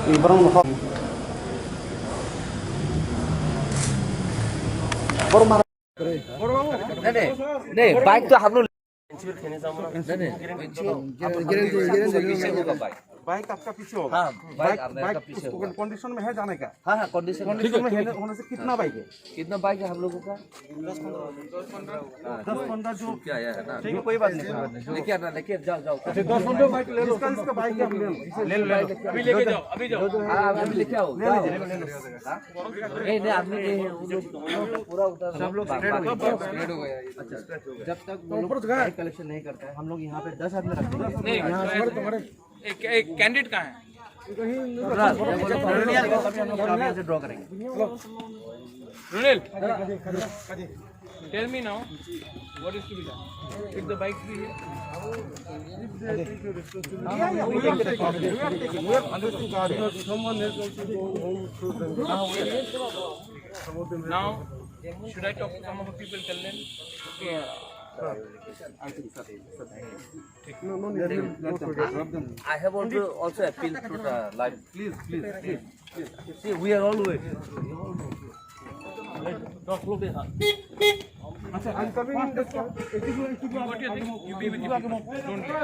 नहीं बाइक तो हम लोग बाइक आपका पीछे होगा। हाँ, बाइक आपका पीछे होगा। कंडीशन में है जाने का? हाँ हाँ कंडीशन में होने से कितना बाइक है? कितना बाइक है हम लोगों का? 10-15 जो क्या आया है ना? ठीक है, कोई बात नहीं। लेके आना, लेके जाओ। 10-15 बाइक ले लो। इसका बाइक है, ले लो। अभी लेके जाओ, अभी जाओ। हाँ अभी लेके आओ। नहीं आपने पूरा उतर सब लोग स्प्रेड हो गया। अच्छा जब तक वो लोग बाइक कलेक्शन नहीं करता है हम लोग यहाँ पे 10 आदमी रखते हैं। एक कैंडिडेट कहाँ है? से ड्रॉ करेंगे। रुनेल, tell me now, what is to be done? If the bike be here. Now, should I talk to some of the people, tell them? I have also appealed through the live. Please. See, we are always. अच्छा, I'm coming in this car. What do you think? You be with the people. Don't get.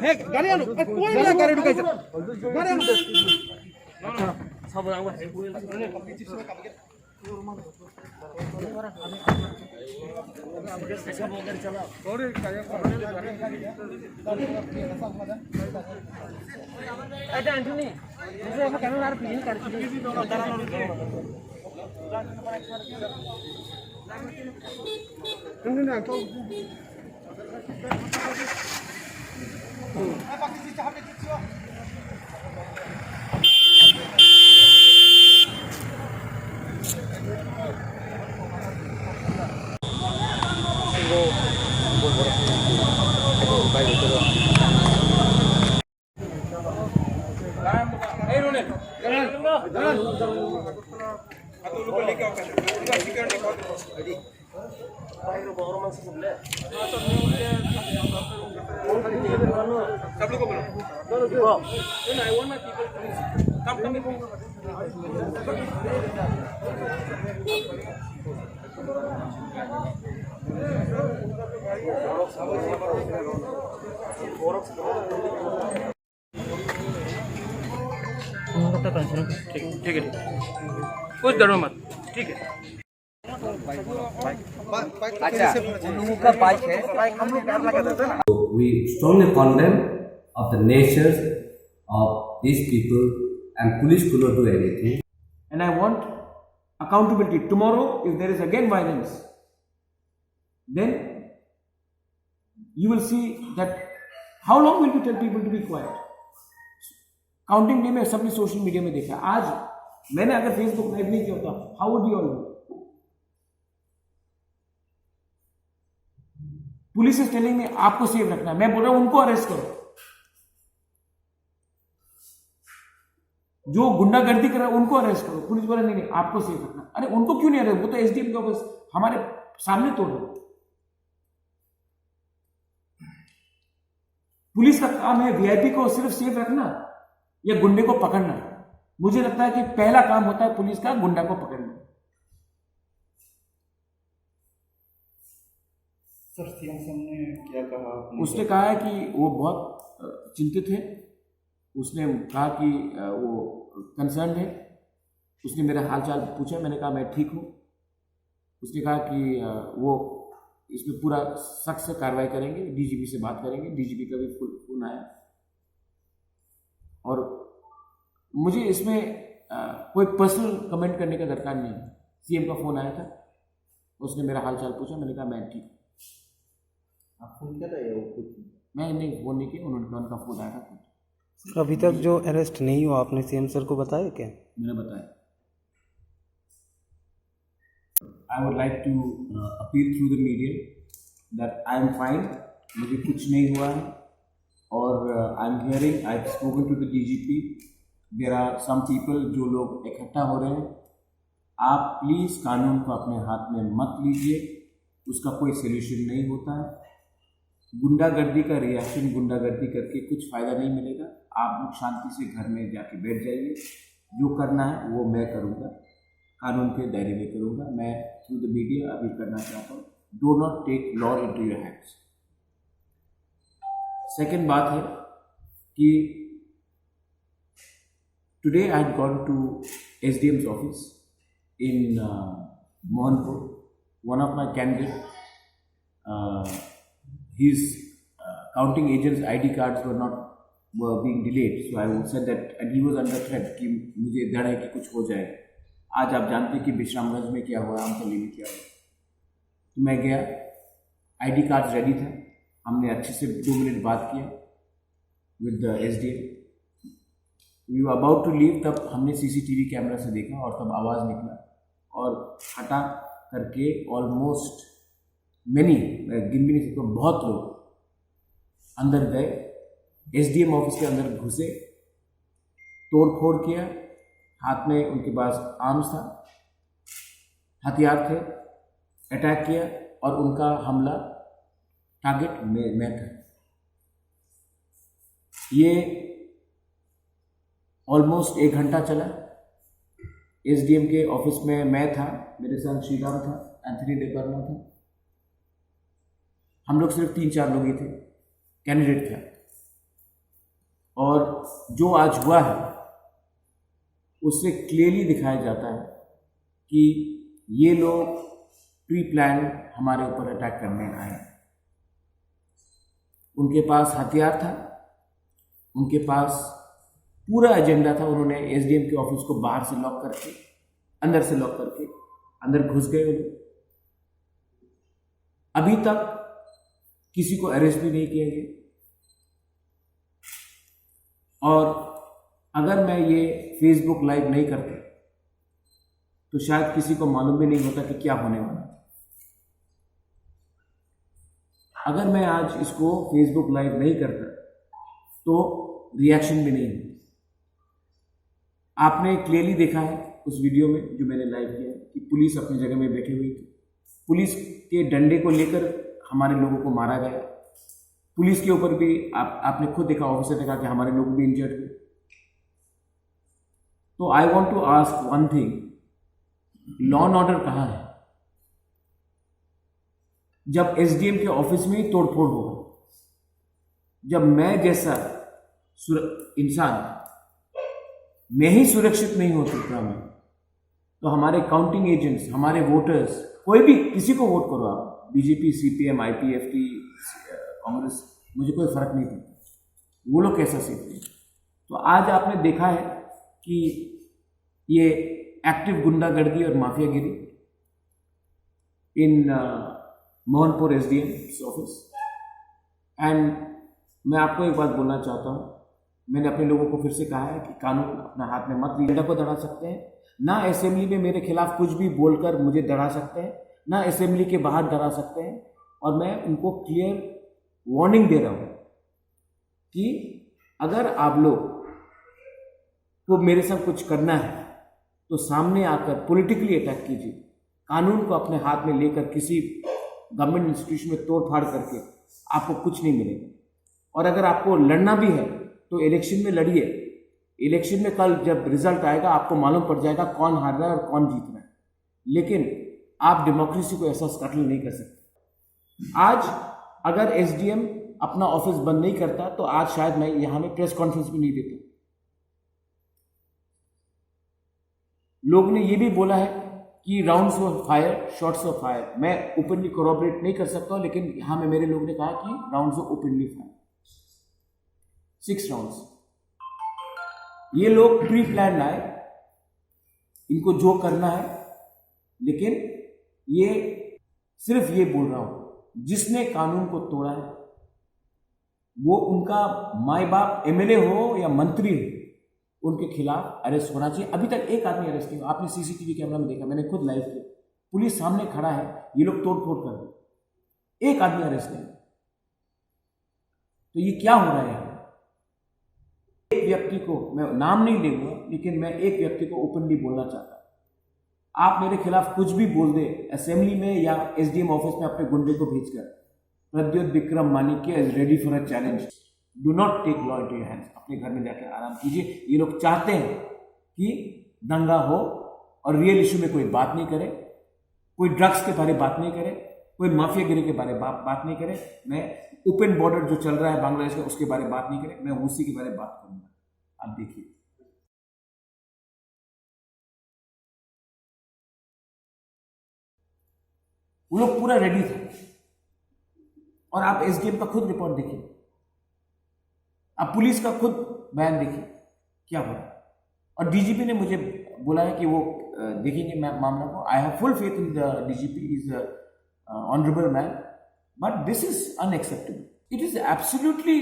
हे गाड़ी आलो, कोई ना गाड़ी रुकायचं. गाडी आलो. सब आवा है Hey, Runel. तो लोग लेके आओ पहले। इधर सिक्योरिटी कॉल करो। सब लोग को बोलो। I want my people to come. ठीक है कुछ डरो मत, ठीक है। अच्छा उन लोगों का बाइक है। We strongly condemn of the natures of these people, and police could not do anything. And I want accountability. Tomorrow, if there is again violence, then you will see that how long will we tell people to be quiet? Counting day में सबने social media में देखा। आज मैंने अगर Facebook live नहीं किया होता, how would you all know? Police is telling में आपको सेफ रखना है। मैं बोल रहा हूं उनको अरेस्ट करो जो गुंडागर्दी कर रहा है, उनको अरेस्ट करो। पुलिस बोला नहीं आपको सेफ रखना। अरे उनको क्यों नहीं अरेस्ट? वो तो एसडीएम का ऑफिस हमारे सामने तोड़ रहे। पुलिस का काम है वीआईपी को सिर्फ सेफ रखना या गुंडे को पकड़ना। मुझे लगता है कि पहला काम होता है पुलिस का गुंडा को पकड़ना। सर सीएम ने क्या कहा? उसने कहा है कि वो बहुत चिंतित है। उसने कहा कि वो कंसर्न है। उसने मेरा हालचाल पूछा, मैंने कहा मैं ठीक हूँ। उसने कहा कि वो इसमें पूरा सख्त से कार्रवाई करेंगे, डीजीपी से बात करेंगे। डीजीपी का भी फोन आया और मुझे इसमें कोई पर्सनल कमेंट करने का दरकार नहीं है। सीएम का फ़ोन आया था, उसने मेरा हालचाल पूछा, मैंने कहा मैं ठीक हूँ। आप फोन किया था या वो खुद? मैं नहीं फ़ोन नहीं किया, उनका फ़ोन आया था खुद। अभी तक जो अरेस्ट नहीं हुआ आपने सीएम सर को बताया क्या? मैंने बताया। I would like to appeal through the media that I am fine, मुझे कुछ नहीं हुआ है। और I am hearing, I have spoken to the DGP, there are some people जो लोग इकट्ठा हो रहे हैं। आप प्लीज़ कानून को अपने हाथ में मत लीजिए, उसका कोई सोल्यूशन नहीं होता है। गुंडागर्दी का रिएक्शन गुंडागर्दी करके कुछ फ़ायदा नहीं मिलेगा। आप लोग शांति से घर में जाके बैठ जाइए। जो करना है वो मैं करूँगा, कानून के दायरे में करूँगा। मैं थ्रू द मीडिया अभी करना चाहता हूँ, do not take law into your hands. Second बात है कि today I had gone to SDM's office in Mohanpur. One of my candidate, his counting agents' ID cards were being delayed. So I said that, and he was under threat कि मुझे डर है कि कुछ हो जाएगा। आज आप जानते हैं कि विश्रामगंज में क्या हुआ, आमतली में क्या हुआ। तो मैं गया, ID कार्ड रेडी था, हमने अच्छे से 2 मिनट बात किया with the SDM. We were about to leave, तब हमने CCTV कैमरा से देखा और तब आवाज़ निकला और हटा करके ऑलमोस्ट मैनी, मैं गिन भी नहीं सकता, बहुत लोग अंदर गए, SDM ऑफिस के अंदर घुसे, तोड़ फोड़ किया। हाथ में उनके पास आर्म्स था, हथियार थे, अटैक किया और उनका हमला टारगेट मैं था। ये ऑलमोस्ट 1 घंटा चला। SDM के ऑफिस में मैं था, मेरे साथ श्रीराम था, एंथनी डेबर्ना था, हम लोग सिर्फ 3-4 लोग ही थे, कैंडिडेट था। और जो आज हुआ है उससे क्लियरली दिखाया जाता है कि ये लोग प्री प्लान हमारे ऊपर अटैक करने आए। उनके पास हथियार था, उनके पास पूरा एजेंडा था। उन्होंने SDM के ऑफिस को बाहर से लॉक करके, अंदर से लॉक करके अंदर घुस गए वो लोग। अभी तक किसी को अरेस्ट भी नहीं किया गया। और अगर मैं ये फेसबुक लाइव नहीं करता तो शायद किसी को मालूम भी नहीं होता कि क्या होने वाला है। अगर मैं आज इसको फेसबुक लाइव नहीं करता तो रिएक्शन भी नहीं होता। आपने क्लियरली देखा है उस वीडियो में जो मैंने लाइव किया कि पुलिस अपनी जगह में बैठी हुई थी। पुलिस के डंडे को लेकर हमारे लोगों को मारा गया। पुलिस के ऊपर भी आपने खुद देखा, ऑफिसर ने कहा कि हमारे लोग भी इंजर्ड हुए। तो I want to ask one thing, law and order कहाँ है? जब SDM के ऑफिस में ही तोड़फोड़ होगा, जब मैं जैसा इंसान मैं ही सुरक्षित नहीं हो सकता मैं, तो हमारे काउंटिंग एजेंट्स, हमारे वोटर्स, कोई भी किसी को वोट करो आप, BJP, CPM, IPFT, कांग्रेस, मुझे कोई फर्क नहीं पड़ता, वो लोग कैसा सीखते हैं। तो आज आपने देखा है कि ये एक्टिव गुंडागर्दी और माफियागिरी इन मोहनपुर SDM ऑफिस। एंड मैं आपको एक बात बोलना चाहता हूँ, मैंने अपने लोगों को फिर से कहा है कि कानून अपने हाथ में मत लीजिए। को दड़ा सकते हैं ना, असेंबली में मेरे खिलाफ कुछ भी बोलकर मुझे डरा सकते हैं, ना असेंबली के बाहर डरा सकते हैं। और मैं उनको क्लियर वार्निंग दे रहा हूँ कि अगर आप लोग को मेरे साथ कुछ करना है तो सामने आकर पॉलिटिकली अटैक कीजिए। कानून को अपने हाथ में लेकर किसी गवर्नमेंट इंस्टीट्यूशन में तोड़ फाड़ करके आपको कुछ नहीं मिलेगा। और अगर आपको लड़ना भी है तो इलेक्शन में लड़िए। इलेक्शन में कल जब रिजल्ट आएगा आपको मालूम पड़ जाएगा कौन हार रहा है और कौन जीत रहा है। लेकिन आप डेमोक्रेसी को ऐसा स्कैटल नहीं कर सकते। आज अगर SDM अपना ऑफिस बंद नहीं करता तो आज शायद मैं यहां में प्रेस कॉन्फ्रेंस भी नहीं देता। लोग ने यह भी बोला है कि राउंड्स वर फायर, शॉट्स वर फायर। मैं ओपनली कोरोबरेट नहीं कर सकता, लेकिन यहां में मेरे लोग ने कहा कि राउंड्स वर ओपनली फायर, 6 राउंड्स। ये लोग प्री प्लान आए, इनको जो करना है। लेकिन ये सिर्फ ये बोल रहा हूं, जिसने कानून को तोड़ा है वो उनका माई बाप MLA हो या मंत्री हो, उनके खिलाफ अरेस्ट होना चाहिए। अभी तक एक आदमी अरेस्ट नहीं हुआ। आपने CCTV कैमरा में देखा, मैंने खुद लाइव किया, पुलिस सामने खड़ा है, ये लोग तोड़ फोड़ कर रहे, एक आदमी अरेस्ट नहीं। तो ये क्या हो रहा है? एक व्यक्ति को, मैं नाम नहीं लेंगे, लेकिन मैं एक व्यक्ति को ओपनली बोलना चाहता हूं। आप मेरे खिलाफ कुछ भी बोल दे असेंबली में या SDM ऑफिस में अपने गुंडे को भेजकर, Pradyot Vikram Manikya is ready for a challenge. Do not take law into your hands. अपने घर में जाकर आराम कीजिए. ये लोग चाहते हैं कि दंगा हो और रियल इशू में कोई बात नहीं करे, कोई ड्रग्स के बारे में बात नहीं करे, कोई माफियागिरी के बारे में बात नहीं करे. मैं ओपन बॉर्डर जो चल रहा है बांग्लादेश का उसके बारे में बात नहीं करे. मैं उसी के बारे में बात करूंगा. आप देखिए. वो लोग पूरा रेडी थे. और आप एसडीएम का खुद रिपोर्ट देखिए, आप पुलिस का खुद बयान देखिए क्या हुआ. और डीजीपी ने मुझे बोला है कि वो देखेंगे मामला को. I have full faith in the DGP. Is honourable man, but this is unacceptable. It is absolutely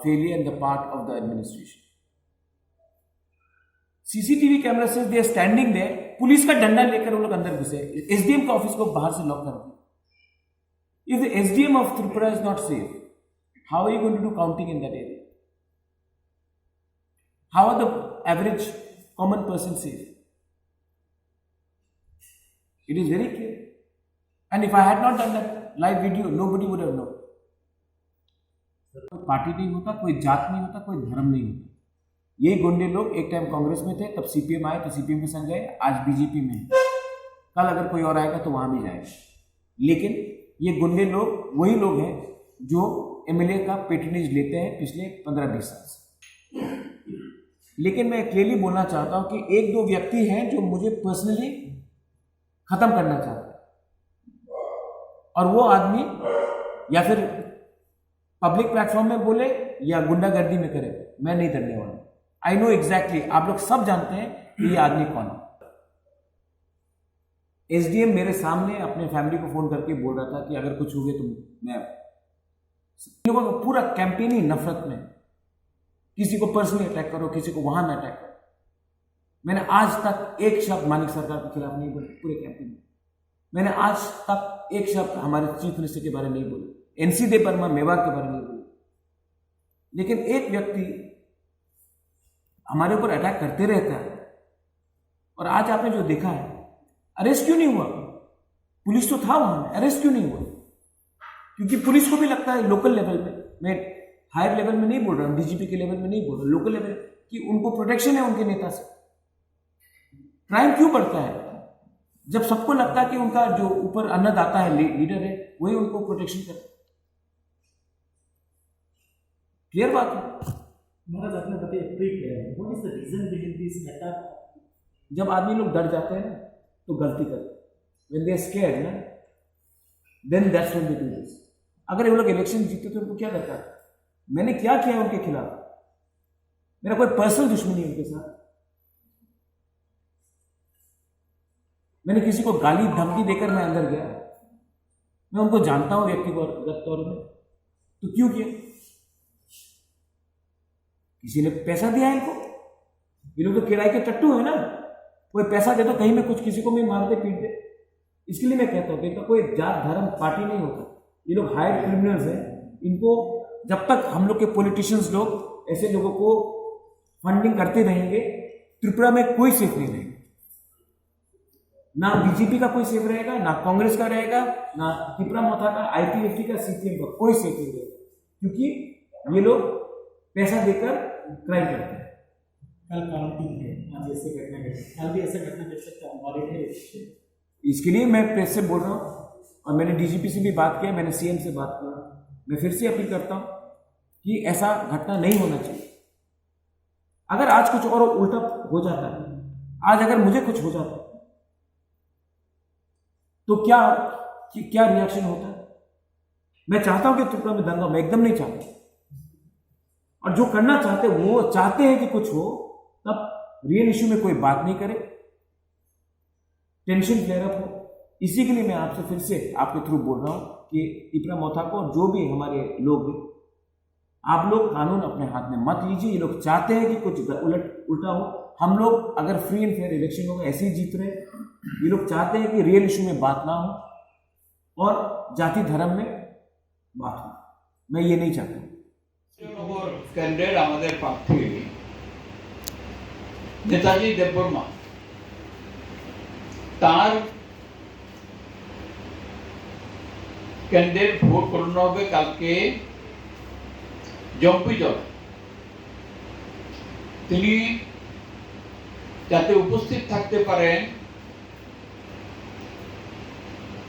failure in the part of the administration. CCTV camera से they are standing there. Police का डंडा लेकर वो लोग अंदर घुसे. SDM का office को बाहर से लॉक कर दिया. If the SDM of Tripura is not safe, how are you going to do counting in that area? How are the average common person safe? It is very clear. And if I had not done that live video, nobody would have known. कोई party नहीं होता, कोई जात नहीं होता, कोई धर्म नहीं होता. ये गुंडे लोग एक टाइम कांग्रेस में थे, तब सीपीएम आए तो सीपीएम के संग गए, आज बीजेपी में. कल अगर कोई और आएगा तो वहां भी जाएगा. लेकिन ये गुंडे लोग वही लोग हैं जो एमएलए का पेट्रनेज लेते हैं पिछले 15-20 साल से. लेकिन मैं क्लियरली बोलना चाहता हूं कि एक दो व्यक्ति हैं जो मुझे पर्सनली खत्म करना चाहते हैं. और वो आदमी या फिर पब्लिक प्लेटफॉर्म में बोले या गुंडागर्दी में करे, मैं नहीं करने वाला. I know exactly. आप लोग सब जानते हैं कि ये आदमी कौन है. एसडीएम मेरे सामने अपने फैमिली को फोन करके बोल रहा था कि अगर कुछ हो गया तो मैं. लोगों का पूरा कैंपेन ही नफरत में. किसी को पर्सनली अटैक करो, किसी को वहां ना अटैक करो. मैंने आज तक एक शब्द मानिक सरकार के खिलाफ नहीं बोले पूरे कैंपेन में. मैंने आज तक एक शब्द हमारे चीफ मिनिस्टर के बारे में नहीं बोले, एनसी देव वर्मा मेवाड़ के बारे में नहीं बोले. लेकिन एक व्यक्ति हमारे ऊपर अटैक करते रहता है. और आज आपने जो देखा है, अरेस्ट क्यों नहीं हुआ? पुलिस तो था वहां, अरेस्ट क्यों नहीं हुआ? क्योंकि पुलिस को भी लगता है लोकल लेवल में, मैं हायर लेवल में नहीं बोल रहा हूं, डीजीपी के लेवल में नहीं बोल रहा हूं, लोकल लेवल, कि उनको प्रोटेक्शन है उनके नेता से. क्राइम क्यों बढ़ता है? जब सबको लगता है कि उनका जो ऊपर अन्नदाता है, लीडर है, वही उनको प्रोटेक्शन करता है. क्लियर बात है. महाराज आपने बताया ट्वीट है, what is the reason behind this attack? जब आदमी लोग डर जाते हैं तो गलती करते हैं. व्हेन दे आर स्कैर्ड ना, then that's when they do this. अगर वो लोग इलेक्शन जीते तो उनको क्या करता है? मैंने क्या किया उनके खिलाफ? मेरा कोई पर्सनल दुश्मनी है उनके साथ. मैंने किसी को गाली धमकी देकर मैं अंदर गया? मैं उनको जानता हूं व्यक्तिगत तौर में, तो क्यों किया? किसी ने पैसा दिया इनको? ये लोग तो किराए के टट्टू है ना. कोई पैसा दे तो कहीं में कुछ किसी को भी मार दे, पीट दे. इसके लिए मैं कहता हूं कि इनका कोई जात धर्म पार्टी नहीं होता. ये लोग हायर क्रिमिनल्स हैं. इनको जब तक हम लोग के पॉलिटिशियंस लोग ऐसे लोगों को फंडिंग करते रहेंगे, त्रिपुरा में कोई सेफ नहीं रहेगा. ना बीजेपी का कोई सेफ रहेगा, ना कांग्रेस का रहेगा, ना त्रिपुरा मोथा का, आईपीएफटी का, सीपीएम का, कोई सेफ नहीं रहेगा. क्योंकि ये लोग पैसा देकर क्राइम करते हैं. कल काउंटिंग है, आज ऐसे घटना घटे, कल भी ऐसा घटना घट सकता है. ऑडिट है इसके लिए मैं प्रेस से बोल रहा हूँ. और मैंने डीजीपी से भी बात किया, मैंने सीएम से बात किया. मैं फिर से अपील करता हूँ कि ऐसा घटना नहीं होना चाहिए. अगर आज कुछ और उल्टा हो जाता है, आज अगर मुझे कुछ हो जाता है तो क्या रिएक्शन होता है? मैं चाहता हूं कि त्रिपुरा में दंगा, मैं एकदम नहीं चाहता. और जो करना चाहते वो चाहते हैं कि कुछ हो, तब रियल इश्यू में कोई बात नहीं करे, टेंशन फ्लेयर अप हो. इसी के लिए मैं आपसे फिर से आपके थ्रू बोल रहा हूं कि त्रिपुरा मोथा को, जो भी हमारे लोग हैं, आप लोग कानून अपने हाथ में मत लीजिए. ये लोग चाहते हैं कि कुछ उल्टा हो. हम लोग अगर फ्री एंड फेयर इलेक्शन होगा ऐसे ही जीत रहे. ये लोग चाहते हैं कि रियल इशू में बात ना हो और जाति धर्म में बात हो. मैं ये नहीं चाहता. कैंडिडेट আমাদের প্রার্থী নেতাজি দেববর্মা, তার কেন্দ্রের ভোট গণনা হবে কালকে জম্পিজল। তিনি যাতে উপস্থিত থাকতে পারেন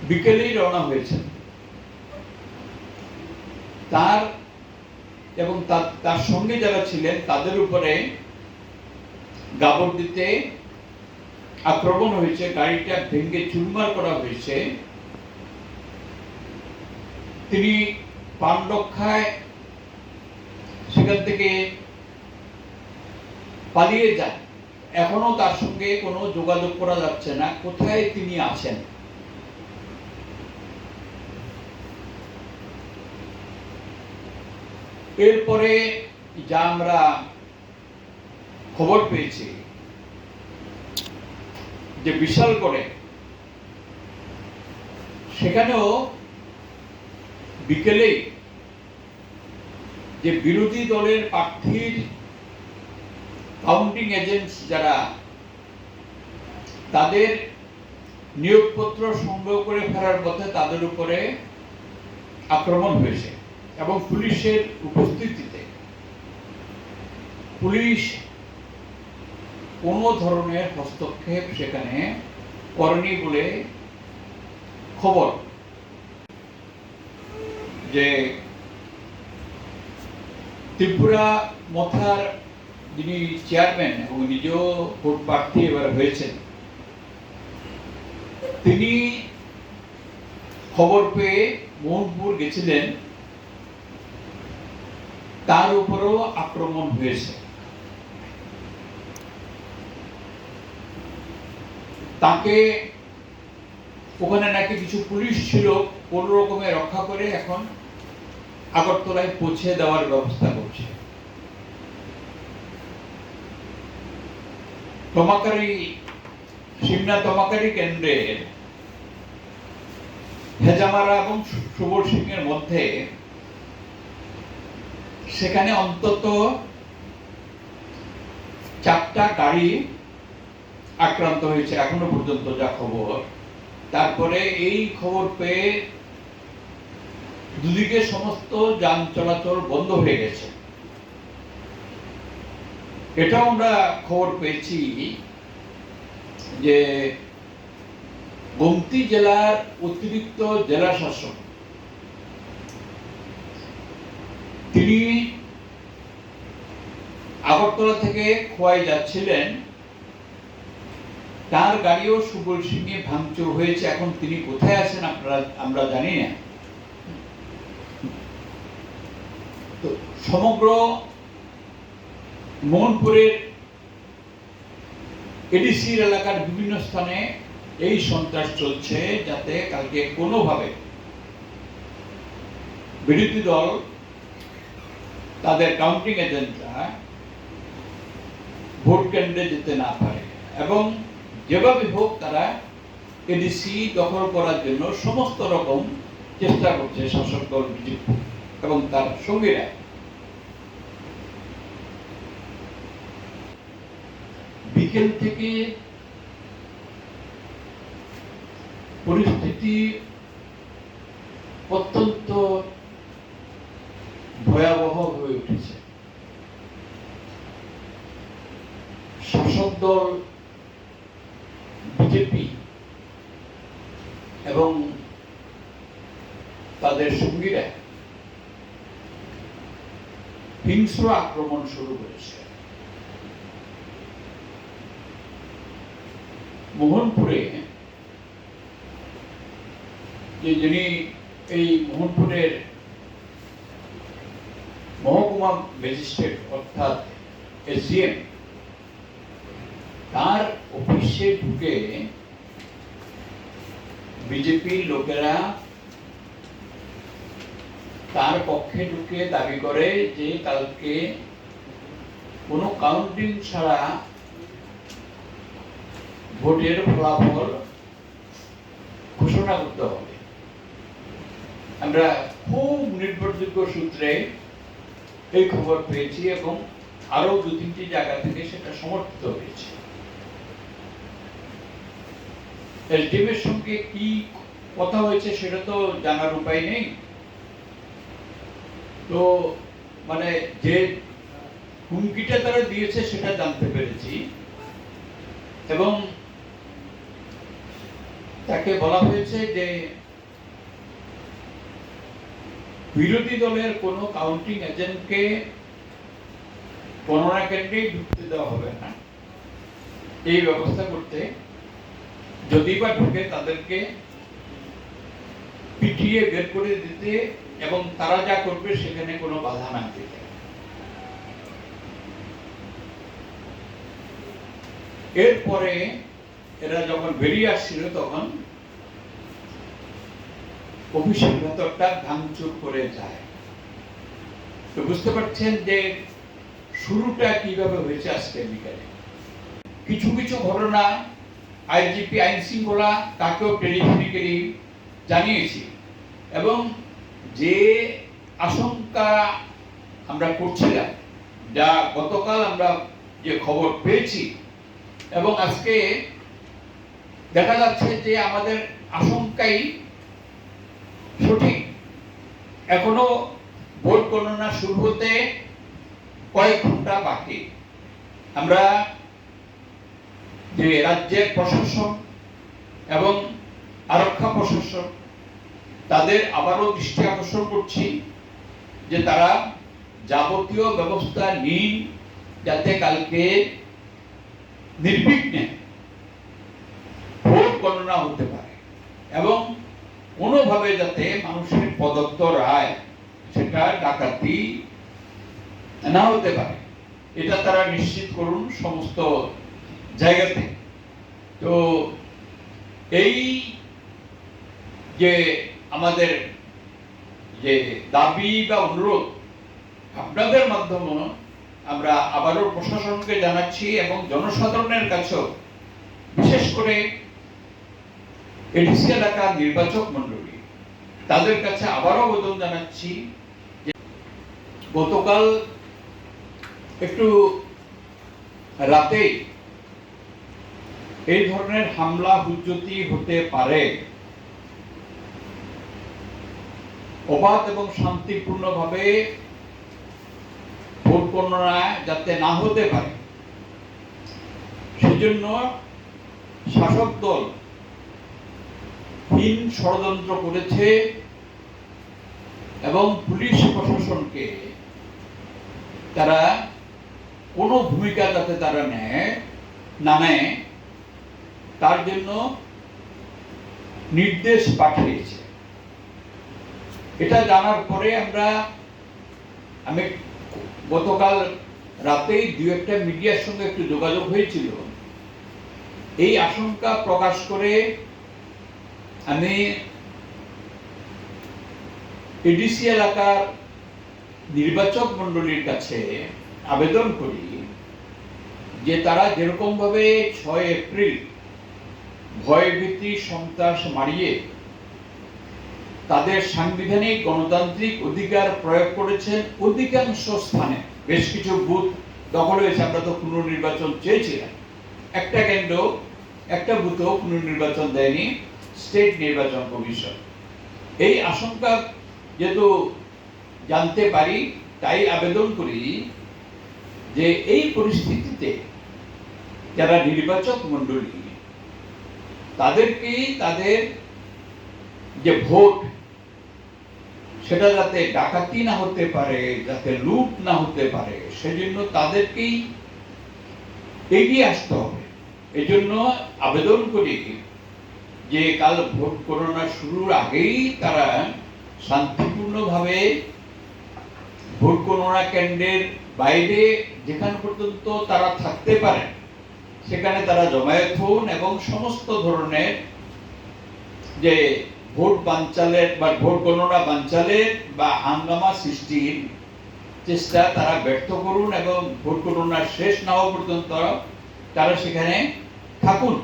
বিকেলেই রওনা হয়েছেন। তার এবং তার সঙ্গে যারা ছিলেন তাদের উপরে গাবর দিতে আক্রমণ হয়েছে, গাড়িটা ভেঙে চুরমার করা হয়েছে। তিনি প্রাণ রক্ষায় সেখান থেকে পালিয়ে যান। এখনো তার সঙ্গে কোনো যোগাযোগ করা যাচ্ছে না, কোথায় তিনি আছেন। এরপরে যা আমরা খবর পেয়েছি যে বিশালগড়ে সেখানেও বিকেলেই যে বিরোধী দলের প্রার্থীর কাউন্টিং এজেন্টস যারা তাদের নিয়োগপত্র সংগ্রহ করে ফেরার পথে তাদের উপরে আক্রমণ হয়েছে এবং পুলিশের উপস্থিতিতে পুলিশ কোনো ধরনের হস্তক্ষেপ সেখানে করেনি বলে খবর। যে ত্রিপুরা মথার যিনি চেয়ারম্যান এবং নিজেও ভোট প্রার্থী এবার হয়েছেন, তিনি খবর পেয়ে মোহনপুর গেছিলেন, তার উপরও আক্রমণ হয়েছে। তাকে ওখানে নাকি কিছু পুলিশ ছিল, কোন রকমে রক্ষা করে এখন আগরতলায় পৌঁছে দেওয়ার ব্যবস্থা করছে। তমাকারি সিমনা তমাকারি কেন্দ্রের হেজামারা এবং সুবর সিং এর মধ্যে সেখানে অন্তত 4টা গাড়ি আক্রান্ত হয়েছে এখনো পর্যন্ত যা খবর। তারপরে এই খবর পেয়ে দুদিকে সমস্ত যান চলাচল বন্ধ হয়ে গেছে। এটাও আমরা খবর পেয়েছি যে গোমতী জেলার অতিরিক্ত জেলা শাসক তিনি আগরতলা থেকে খোয়াই যাচ্ছিলেন, তার গাড়িও সুবল সিংহে ভাঙচুর হয়েছে। এখন তিনি কোথায় আছেন আমরা জানি না। তো সমগ্র মোহনপুরের এডিসির এলাকার বিভিন্ন স্থানে এই সন্ত্রাস চলছে, যাতে কালকে কোনোভাবে বিরোধী দল তাদের কাউন্টিং এজেন্টরা ভোট কেন্দ্রে যেতে না পারে এবং যেভাবে হোক তারা এডিসি দখল করার জন্য সমস্ত রকম চেষ্টা করছে শাসক দল বিজেপি এবং তার সঙ্গীরা। বিকেল থেকে পরিস্থিতি অত্যন্ত ভয়াবহ হয়ে উঠেছে। শাসক দল বিজেপি এবং তাদের সঙ্গীরা হিংস্র আক্রমণ শুরু করেছে। মোহনপুরে যিনি এই মোহনপুরের মহকুমা ম্যাজিস্ট্রেট অর্থাৎ এসডিএম, তার অফিসে ঢুকে বিজেপির লোকেরা তার পক্ষে ঢুকে দাবি করে যে কালকে কোনো কাউন্টিং ছাড়া ভোটের ফলাফল ঘোষণা করতে হবে। আমরা খুব নির্ভরযোগ্য সূত্রে এই খবর পেয়েছি এবং আরো 2-3টি জায়গা থেকে সেটা সমর্থিত হয়েছে। এসডিএমের সঙ্গে কি কথা হয়েছে সেটা তো জানার উপায় নেই। তো মানে যে হুমকিটা তারা দিয়েছে সেটা জানতে পেরেছি, এবং তাকে বলা হয়েছে যে বিরোধী দলের কোনো কাউন্টিং এজেন্টকে গণনা কেন্দ্রে ঢুকতে দেওয়া হবে না, এই ব্যবস্থা করতে, যদি বা ঢুকে তাদেরকে পিটিয়ে বের করে দিতে এবং তারা যা করবে সেখানে কোনো বাধা না দিতে। এরপরে এরা যখন বেরিয়ে আসছিল তখন অফিসের ভেতরটা ভাঙচুর করে যায়। তো বুঝতে পারছেন যে শুরুটা কিভাবে হয়েছে আজকের বিকালে। কিছু কিছু ঘটনা আইজিপি আইন শৃঙ্খলা তাকেও টেলিফোনিক্যালি জানিয়েছি, এবং যে আশঙ্কা আমরা করছিলাম, যা গতকাল আমরা যে খবর পেয়েছি এবং আজকে দেখা যাচ্ছে যে আমাদের আশঙ্কাই সঠিক। এখনো ভোট গণনা শুরু হতে কয়েক ঘন্টা বাকি। আমরা যে রাজ্যের প্রশাসন এবং আরক্ষা প্রশাসন তাদের আবারও দৃষ্টি আকর্ষণ করছি যে তারা যাবতীয় ব্যবস্থা নিন যাতে কালকে নির্বিঘ্নে ভোট গণনা হতে পারে এবং কোনোভাবে যাতে মানুষের প্রদত্ত রায় সেটা ডাকাতি না হতে পারে, এটা তারা নিশ্চিত করুন সমস্ত জায়গাতে। তো এই যে আমাদের যে দাবি বা অনুরোধ আপনাদের মাধ্যমে আমরা আবারও প্রশাসনকে জানাচ্ছি এবং জনসাধারণের কাছেও, বিশেষ করে এডিসি এলাকার নির্বাচক মন্ডলী তাদের কাছে আবারও আবেদন জানাচ্ছি যে গতকাল একটু রাতেই এই ধরনের হামলা হুজ্জতি হতে পারে, অবাধ এবং শান্তিপূর্ণভাবে ভোট গণনা যাতে না হতে পারে সেজন্য শাসক দল হীন ষড়যন্ত্র করেছে এবং পুলিশ প্রশাসনকে তারা কোনো ভূমিকা যাতে তারা না নেয় তার জন্য নির্দেশ পাঠিয়েছে। এটা জানার পরে আমি গতকাল রাতেই দু একটা মিডিয়ার সঙ্গে একটু যোগাযোগ হয়েছিল, এই আশঙ্কা প্রকাশ করে আমি এডিসি এলাকার নির্বাচক মন্ডলীর কাছে আবেদন করি যে তারা যেরকম ভাবে 6 এপ্রিল ভয়ভীতি সন্ত্রাস মারিয়ে তাদের সাংবিধানিক গণতান্ত্রিক অধিকার প্রয়োগ করেছেন, অধিকাংশ স্থানে বেশ কিছু বুথ দখল হয়েছে। আমরা তো পুনর্নির্বাচন চেয়েছিলাম, একটা কেন্দ্র একটা বুথও পুনর্নির্বাচন দেয়নি স্টেট নির্বাচন কমিশন। এই আশঙ্কা যেহেতু জানতে পারি তাই আবেদন করি যে এই পরিস্থিতিতে যারা নির্বাচক মন্ডলী তাদেরকেই তাদের যে ভোট সেটা যাতে ডাকাতি না হতে পারে, যাতে লুট না হতে পারে, সেজন্য তাদেরকেই এগিয়ে আসতে হবে। এজন্য আবেদন করি যে কাল ভোট গণনা শুরুর আগেই তারা শান্তিপূর্ণভাবে ভোট গণনা কেন্দ্রের বাইরে যেখান পর্যন্ত তারা থাকতে পারে সেখানে তারা জমায়েত হন এবং সমস্ত ধরনের যে ভোট বানচালের বা ভোট গণনা বানচালের বা হাঙ্গামা সৃষ্টির চেষ্টা তারা ব্যর্থ করুন এবং ভোট গণনা শেষ না হওয়া পর্যন্ত তারা সেখানে থাকুন।